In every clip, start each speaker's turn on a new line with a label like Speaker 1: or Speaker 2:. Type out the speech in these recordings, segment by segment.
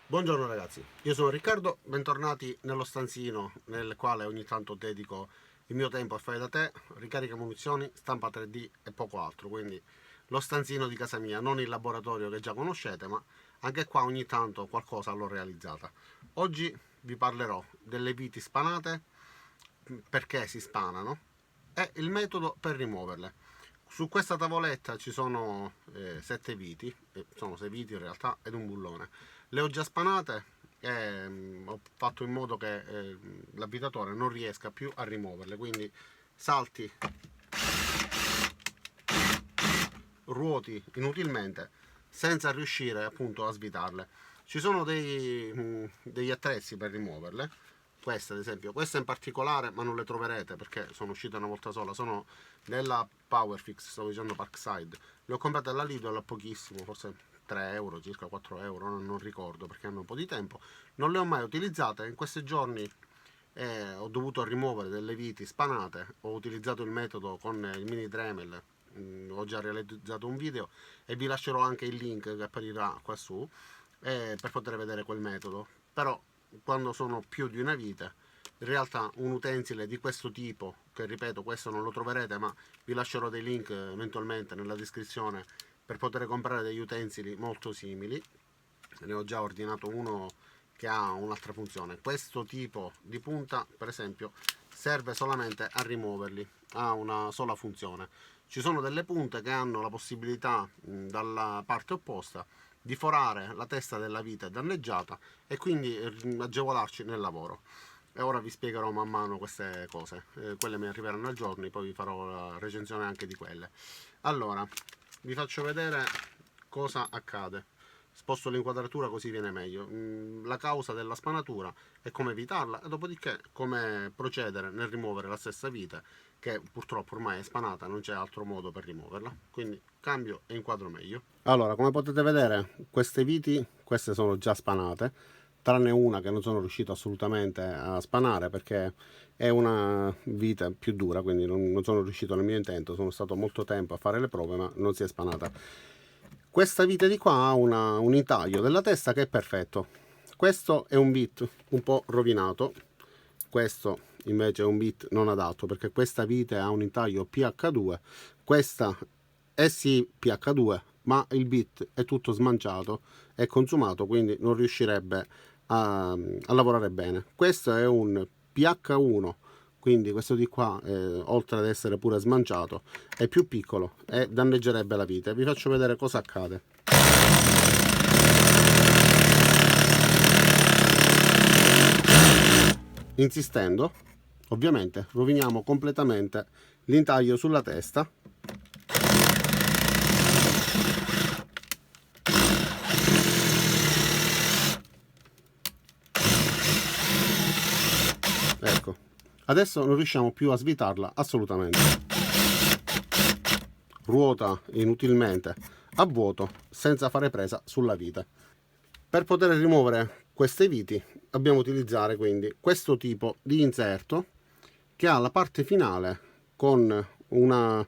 Speaker 1: Buongiorno ragazzi, io sono Riccardo, bentornati nello stanzino nel quale ogni tanto dedico il mio tempo a fare da te, ricarica munizioni, stampa 3D e poco altro, quindi lo stanzino di casa mia, non il laboratorio che già conoscete, ma anche qua ogni tanto qualcosa l'ho realizzata. Oggi vi parlerò delle viti spanate, perché si spanano e il metodo per rimuoverle. Su questa tavoletta ci sono 7 viti, sono 6 viti in realtà, ed un bullone. Le ho già spanate e ho fatto in modo che l'avvitatore non riesca più a rimuoverle, quindi salti, ruoti inutilmente senza riuscire appunto a svitarle. Ci sono degli attrezzi per rimuoverle, queste ad esempio, queste in particolare, ma non le troverete perché sono uscite una volta sola, sono nella Powerfix, stavo dicendo Parkside, le ho comprate alla Lidl a pochissimo, forse 3 euro, circa 4 euro, non ricordo perché hanno un po' di tempo, non le ho mai utilizzate. In questi giorni ho dovuto rimuovere delle viti spanate, ho utilizzato il metodo con il mini Dremel, ho già realizzato un video e vi lascerò anche il link che apparirà qua su per poter vedere quel metodo. Però quando sono più di una vite, in realtà un utensile di questo tipo, che ripeto questo non lo troverete, ma vi lascerò dei link eventualmente nella descrizione per poter comprare degli utensili molto simili. Ne ho già ordinato uno che ha un'altra funzione. Questo tipo di punta, per esempio, serve solamente a rimuoverli, ha una sola funzione. Ci sono delle punte che hanno la possibilità dalla parte opposta di forare la testa della vite danneggiata e quindi agevolarci nel lavoro. E ora vi spiegherò man mano queste cose, quelle mi arriveranno al giorno, poi vi farò la recensione anche di quelle. Allora, vi faccio vedere cosa accade. Sposto l'inquadratura così viene meglio. La causa della spanatura e come evitarla, e dopodiché come procedere nel rimuovere la stessa vite, che purtroppo ormai è spanata, non c'è altro modo per rimuoverla. Quindi cambio e inquadro meglio. Allora, come potete vedere, queste viti, queste sono già spanate, tranne una che non sono riuscito assolutamente a spanare perché è una vite più dura, quindi non sono riuscito nel mio intento, sono stato molto tempo a fare le prove ma non si è spanata. Questa vite di qua ha un intaglio della testa che è perfetto. Questo è un bit un po' rovinato, questo invece è un bit non adatto perché questa vite ha un intaglio PH2, questa è sì PH2 ma il bit è tutto smanciato e consumato, quindi non riuscirebbe a lavorare bene. Questo è un PH1, quindi questo di qua oltre ad essere pure smanciato è più piccolo e danneggerebbe la vite. Vi faccio vedere cosa accade. Insistendo ovviamente roviniamo completamente l'intaglio sulla testa. Ecco, adesso non riusciamo più a svitarla assolutamente. Ruota inutilmente a vuoto senza fare presa sulla vite. Per poter rimuovere queste viti dobbiamo utilizzare quindi questo tipo di inserto che ha la parte finale con una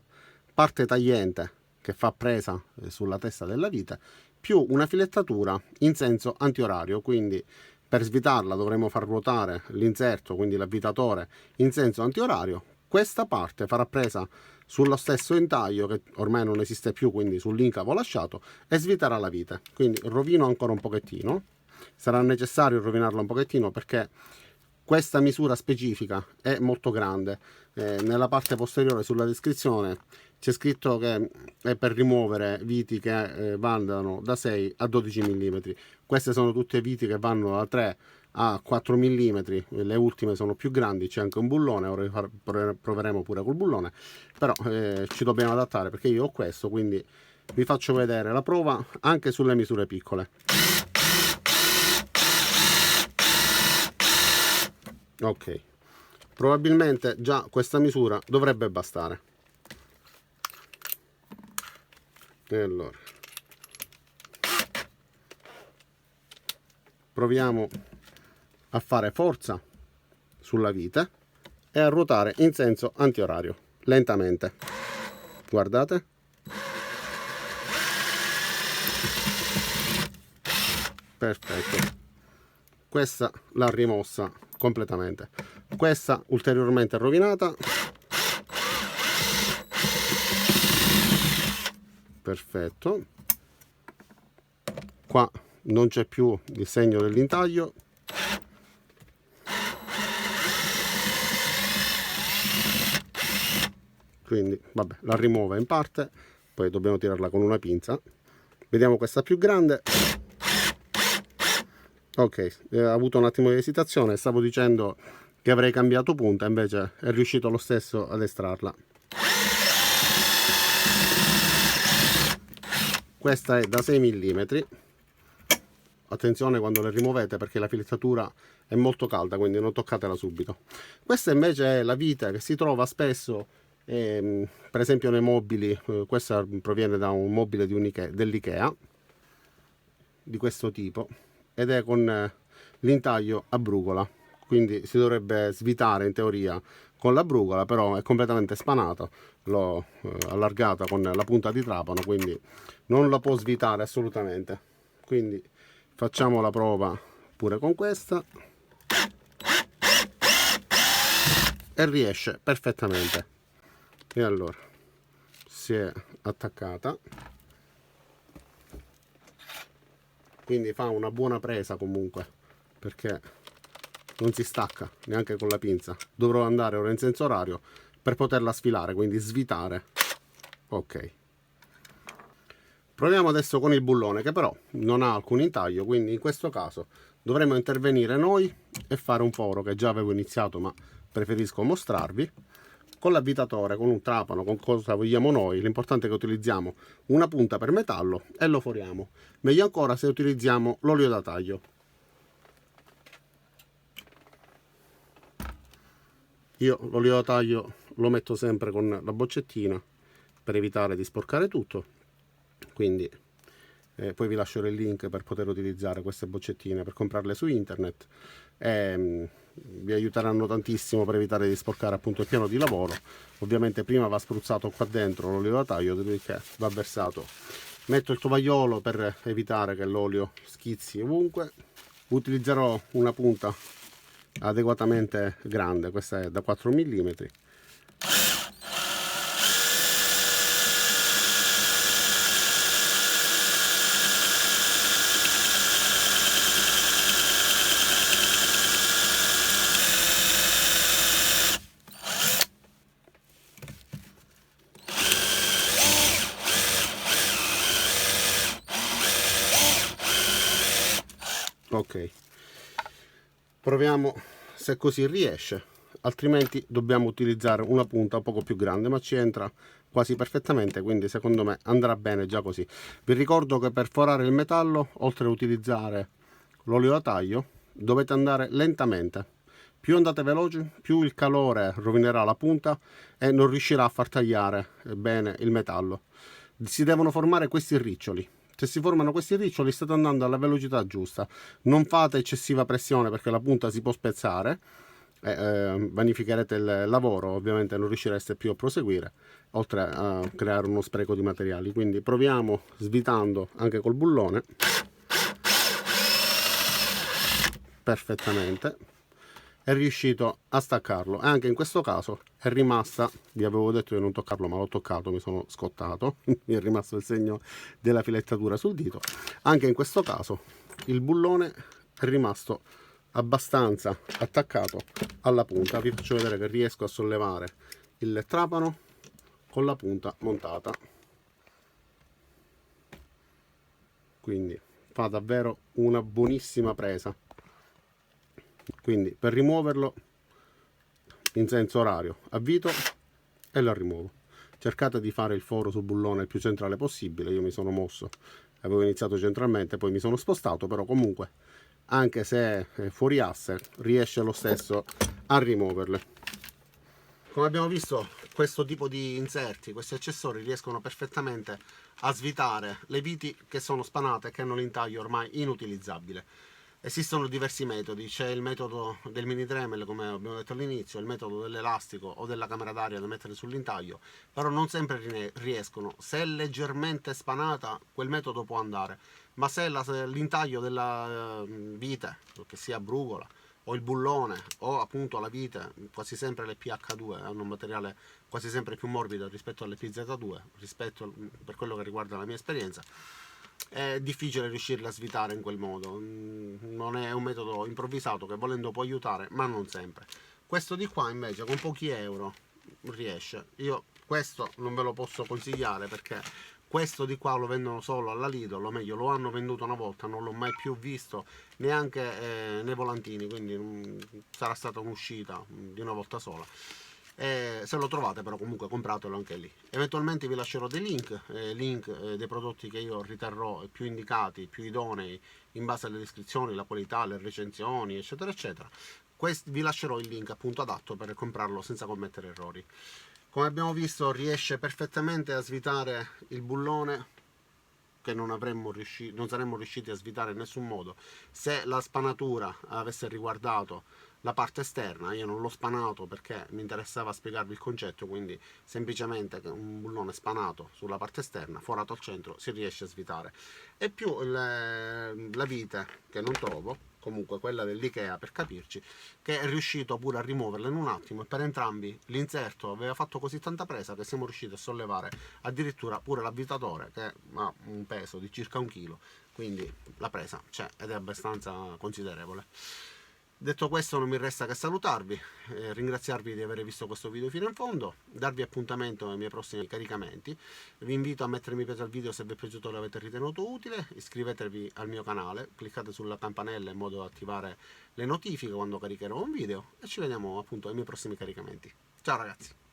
Speaker 1: parte tagliente che fa presa sulla testa della vite più una filettatura in senso antiorario, quindi per svitarla dovremo far ruotare l'inserto, quindi l'avvitatore, in senso antiorario. Questa parte farà presa sullo stesso intaglio che ormai non esiste più, quindi sull'incavo lasciato, e sviterà la vite. Quindi rovino ancora un pochettino, sarà necessario rovinarlo un pochettino perché questa misura specifica è molto grande. Nella parte posteriore sulla descrizione c'è scritto che è per rimuovere viti che vanno da 6 a 12 mm. Queste sono tutte viti che vanno da 3 a 4 mm, le ultime sono più grandi, c'è anche un bullone, ora proveremo pure col bullone, però ci dobbiamo adattare perché io ho questo, quindi vi faccio vedere la prova anche sulle misure piccole. Ok, probabilmente già questa misura dovrebbe bastare. E allora proviamo a fare forza sulla vite e a ruotare in senso antiorario lentamente. Guardate, perfetto. questa l'ha rimossa completamente, questa ulteriormente rovinata. Perfetto, qua non c'è più il segno dell'intaglio, quindi vabbè, la rimuove in parte, poi dobbiamo tirarla con una pinza. Vediamo questa più grande. Ok, ho avuto un attimo di esitazione, stavo dicendo che avrei cambiato punta, invece è riuscito lo stesso ad estrarla. Questa è da 6 mm. Attenzione quando le rimuovete perché la filettatura è molto calda, quindi non toccatela subito. Questa invece è la vite che si trova spesso, per esempio nei mobili. Questa proviene da un mobile dell'Ikea di questo tipo, ed è con l'intaglio a brugola, quindi si dovrebbe svitare in teoria con la brugola, però è completamente spanato. L'ho allargata con la punta di trapano, quindi non la può svitare assolutamente. Quindi facciamo la prova pure con questa e riesce perfettamente. E allora si è attaccata, quindi fa una buona presa comunque, perché non si stacca neanche con la pinza. Dovrò andare ora in senso orario per poterla sfilare, quindi svitare. Ok, proviamo adesso con il bullone, che però non ha alcun intaglio, quindi in questo caso dovremo intervenire noi e fare un foro, che già avevo iniziato ma preferisco mostrarvi. Con l'avvitatore, con un trapano, con cosa vogliamo noi, l'importante è che utilizziamo una punta per metallo e lo foriamo. Meglio ancora se utilizziamo l'olio da taglio. Io l'olio da taglio lo metto sempre con la boccettina per evitare di sporcare tutto, quindi poi vi lascerò il link per poter utilizzare queste boccettine, per comprarle su internet. Vi aiuteranno tantissimo per evitare di sporcare appunto il piano di lavoro. Ovviamente prima va spruzzato qua dentro l'olio da taglio, dopodiché va versato. Metto il tovagliolo per evitare che l'olio schizzi ovunque. Utilizzerò una punta adeguatamente grande, questa è da 4 mm. Ok, proviamo se così riesce, altrimenti dobbiamo utilizzare una punta un poco più grande, ma ci entra quasi perfettamente, quindi secondo me andrà bene già così. Vi ricordo che per forare il metallo, oltre a utilizzare l'olio da taglio, dovete andare lentamente. Più andate veloci, più il calore rovinerà la punta e non riuscirà a far tagliare bene il metallo. Si devono formare questi riccioli. Se si formano questi riccioli state andando alla velocità giusta, non fate eccessiva pressione perché la punta si può spezzare, vanificherete il lavoro, ovviamente non riuscireste più a proseguire, oltre a creare uno spreco di materiali. Quindi proviamo svitando anche col bullone. Perfettamente, è riuscito a staccarlo, e anche in questo caso è rimasta, vi avevo detto di non toccarlo ma l'ho toccato, mi sono scottato, mi è rimasto il segno della filettatura sul dito. Anche in questo caso il bullone è rimasto abbastanza attaccato alla punta. Vi faccio vedere che riesco a sollevare il trapano con la punta montata, quindi fa davvero una buonissima presa. Quindi per rimuoverlo in senso orario avvito e lo rimuovo. Cercate di fare il foro sul bullone il più centrale possibile. Io mi sono mosso, avevo iniziato centralmente, poi mi sono spostato, però comunque anche se è fuori asse riesce lo stesso a rimuoverle. Come abbiamo visto, questo tipo di inserti, questi accessori riescono perfettamente a svitare le viti che sono spanate e che hanno l'intaglio ormai inutilizzabile. Esistono diversi metodi, c'è il metodo del mini Dremel, come abbiamo detto all'inizio, il metodo dell'elastico o della camera d'aria da mettere sull'intaglio, però non sempre riescono. Se è leggermente spanata, quel metodo può andare, ma se l'intaglio della vite, che sia brugola o il bullone o appunto la vite, quasi sempre le PH2 hanno un materiale quasi sempre più morbido rispetto alle PZ2, per quello che riguarda la mia esperienza, è difficile riuscirle a svitare in quel modo. Non è un metodo improvvisato che volendo può aiutare, ma non sempre. Questo di qua invece con pochi euro riesce. Io questo non ve lo posso consigliare perché questo di qua lo vendono solo alla Lidl, o meglio lo hanno venduto una volta, non l'ho mai più visto neanche nei volantini, quindi sarà stata un'uscita di una volta sola. Se lo trovate però comunque compratelo anche lì. Eventualmente vi lascerò dei link dei prodotti che io riterrò più indicati, più idonei in base alle descrizioni, la qualità, le recensioni, eccetera eccetera. Vi lascerò il link appunto adatto per comprarlo senza commettere errori. Come abbiamo visto riesce perfettamente a svitare il bullone che non saremmo riusciti a svitare in nessun modo se la spanatura avesse riguardato la parte esterna. Io non l'ho spanato perché mi interessava spiegarvi il concetto, quindi semplicemente un bullone spanato sulla parte esterna, forato al centro, si riesce a svitare. E più la vite, che non trovo, comunque quella dell'Ikea per capirci, che è riuscito pure a rimuoverla in un attimo, e per entrambi l'inserto aveva fatto così tanta presa che siamo riusciti a sollevare addirittura pure l'avvitatore, che ha un peso di circa 1 chilo, quindi la presa c'è ed è abbastanza considerevole. Detto questo non mi resta che salutarvi, ringraziarvi di aver visto questo video fino in fondo, darvi appuntamento ai miei prossimi caricamenti. Vi invito a mettere mi piace al video se vi è piaciuto e l'avete ritenuto utile, iscrivetevi al mio canale, cliccate sulla campanella in modo da attivare le notifiche quando caricherò un video e ci vediamo appunto ai miei prossimi caricamenti. Ciao ragazzi!